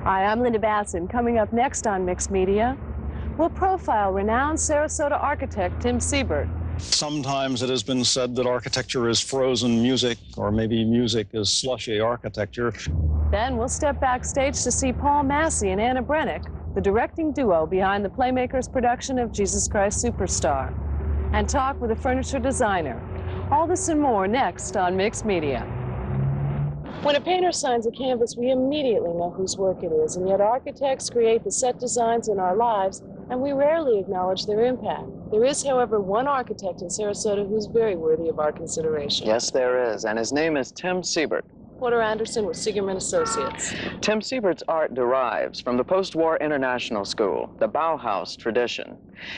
Hi, I'm Linda Basson. Coming up next on Mixed Media, we'll profile renowned Sarasota architect Tim Seibert. Sometimes it has been said that architecture is frozen music, or maybe music is slushy architecture. Then we'll step backstage to see Paul Massey and Anna Brennick, the directing duo behind the Playmakers production of Jesus Christ Superstar, and talk with a furniture designer. All this and more next on Mixed Media. When a painter signs a canvas, we immediately know whose work it is, and yet architects create the set designs in our lives, and we rarely acknowledge their impact. There is, however, one architect in Sarasota who's very worthy of our consideration. Yes, there is, and his name is Tim Seibert. Porter Anderson with Segerman Associates. Tim Seibert's art derives from the post-war international school, the Bauhaus tradition.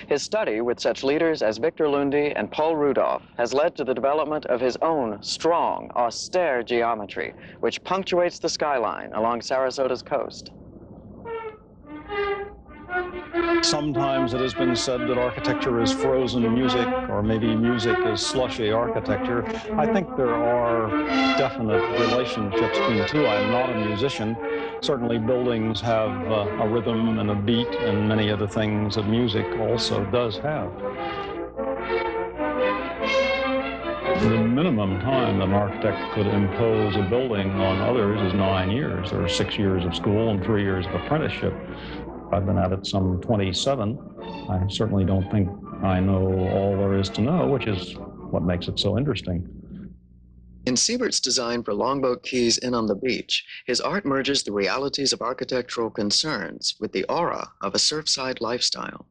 His study with such leaders as Victor Lundy and Paul Rudolph has led to the development of his own strong, austere geometry, which punctuates the skyline along Sarasota's coast. Sometimes it has been said that architecture is frozen music, or maybe music is slushy architecture. I think there are definite relationships between the two. I'm not a musician. Certainly buildings have a rhythm and a beat and many other things that music also does have. The minimum time that an architect could impose a building on others is 9 years. There are 6 years of school and 3 years of apprenticeship. I've been at it some 27. I certainly don't think I know all there is to know, which is what makes it so interesting. In Seibert's design for Longboat Key's Inn on the Beach, his art merges the realities of architectural concerns with the aura of a surfside lifestyle.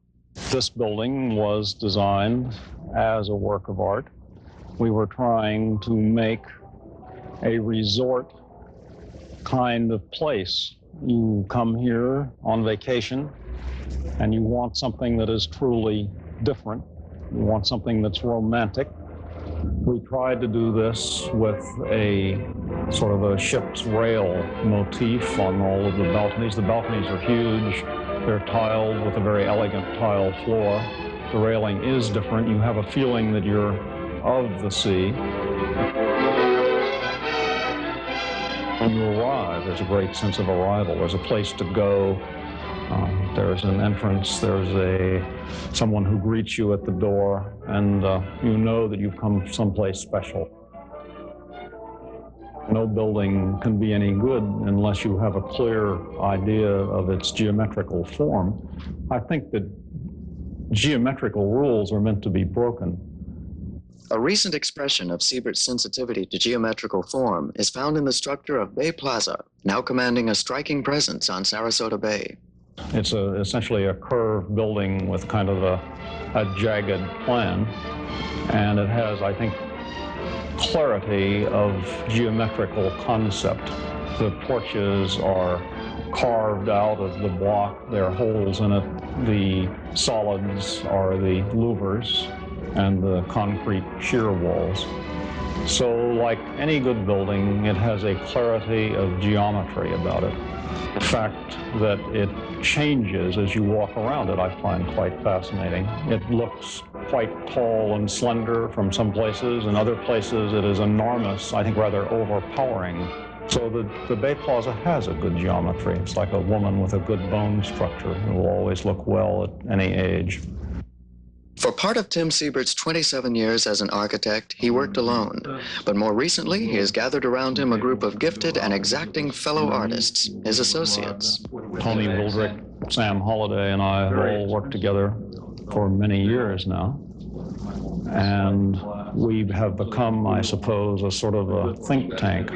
This building was designed as a work of art. We were trying to make a resort kind of place. You come here on vacation and you want something that is truly different. You want something that's romantic. We tried to do this with a sort of a ship's rail motif on all of the balconies. The balconies are huge. They're tiled with a very elegant tile floor. The railing is different. You have a feeling that you're of the sea. When you arrive, there's a great sense of arrival. There's a place to go. There's an entrance. There's someone who greets you at the door, and you know that you've come someplace special. No building can be any good unless you have a clear idea of its geometrical form. I think that geometrical rules are meant to be broken. A recent expression of Seibert's sensitivity to geometrical form is found in the structure of Bay Plaza, now commanding a striking presence on Sarasota Bay. It's essentially a curved building with kind of a jagged plan, and it has, I think, clarity of geometrical concept. The porches are carved out of the block. There are holes in it. The solids are the louvers and the concrete shear walls. So like any good building, it has a clarity of geometry about it. The fact that it changes as you walk around it, I find quite fascinating. It looks quite tall and slender from some places, and other places it is enormous, I think rather overpowering. So the Bay Plaza has a good geometry. It's like a woman with a good bone structure. It will always look well at any age. For part of Tim Seibert's 27 years as an architect, he worked alone. But more recently, he has gathered around him a group of gifted and exacting fellow artists, his associates. Tony Wildrick, Sam Holladay, and I have all worked together for many years now. And we have become, I suppose, a sort of a think tank.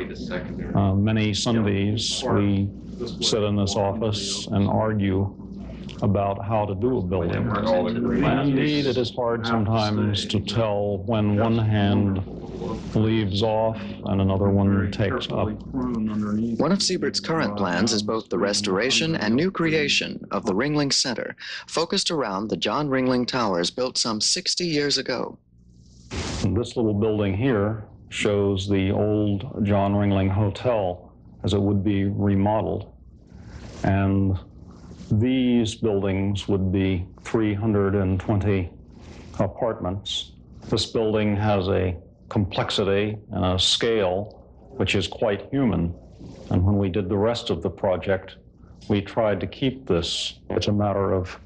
Many Sundays, we sit in this office and argue about how to do a building. And indeed, it is hard sometimes to tell when one hand leaves off and another one takes up. One of Seibert's current plans is both the restoration and new creation of the Ringling Center, focused around the John Ringling Towers built some 60 years ago. This little building here shows the old John Ringling Hotel as it would be remodeled. And these buildings would be 320 apartments. This building has a complexity and a scale which is quite human. And when we did the rest of the project, we tried to keep this. It's a matter of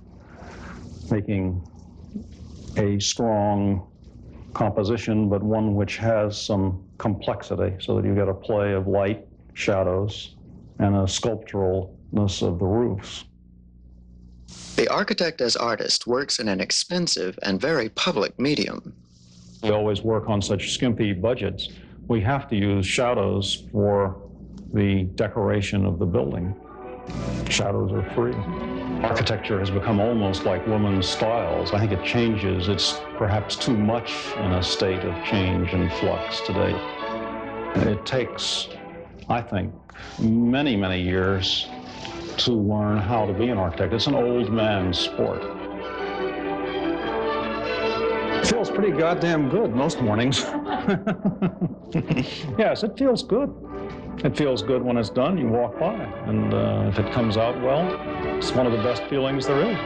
making a strong composition, but one which has some complexity, so that you get a play of light, shadows, and a sculpturalness of the roofs. The architect as artist works in an expensive and very public medium. We always work on such skimpy budgets. We have to use shadows for the decoration of the building. Shadows are free. Architecture has become almost like women's styles. I think it changes. It's perhaps too much in a state of change and flux today. It takes, I think, many, many years to learn how to be an architect. It's an old man's sport. It feels pretty goddamn good most mornings. Yes, it feels good. It feels good when it's done. You walk by, and if it comes out well, it's one of the best feelings there is.